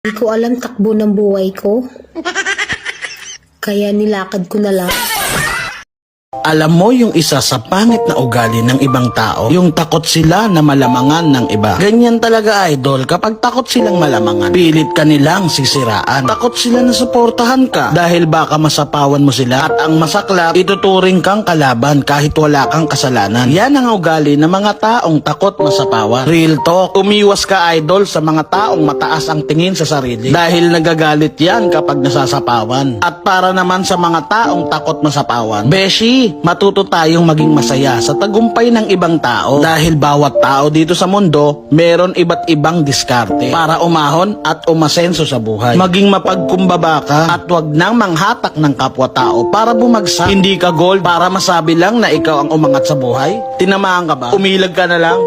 Hindi ko alam takbo ng buhay ko. Kaya nilakad ko na lang. Alam mo yung isa sa pangit na ugali ng ibang tao? Yung takot sila na malamangan ng iba. Ganyan talaga, idol. Kapag takot silang malamangan, pilit ka nilang sisiraan. Takot sila na suportahan ka dahil baka masapawan mo sila. At ang masaklap, ituturing kang kalaban kahit wala kang kasalanan. Yan ang ugali ng mga taong takot masapawan. Real talk, umiwas ka, idol, sa mga taong mataas ang tingin sa sarili. Dahil nagagalit yan kapag nasasapawan. At para naman sa mga taong takot masapawan, beshi, matuto tayong maging masaya sa tagumpay ng ibang tao dahil bawat tao dito sa mundo meron iba't ibang diskarte para umahon at umasenso sa buhay. Maging mapagkumbaba ka at wag nang manghatak ng kapwa-tao para bumagsak. Hindi ka gold para masabi lang na ikaw ang umangat sa buhay. Tinamaan ka ba? Umilag ka na lang.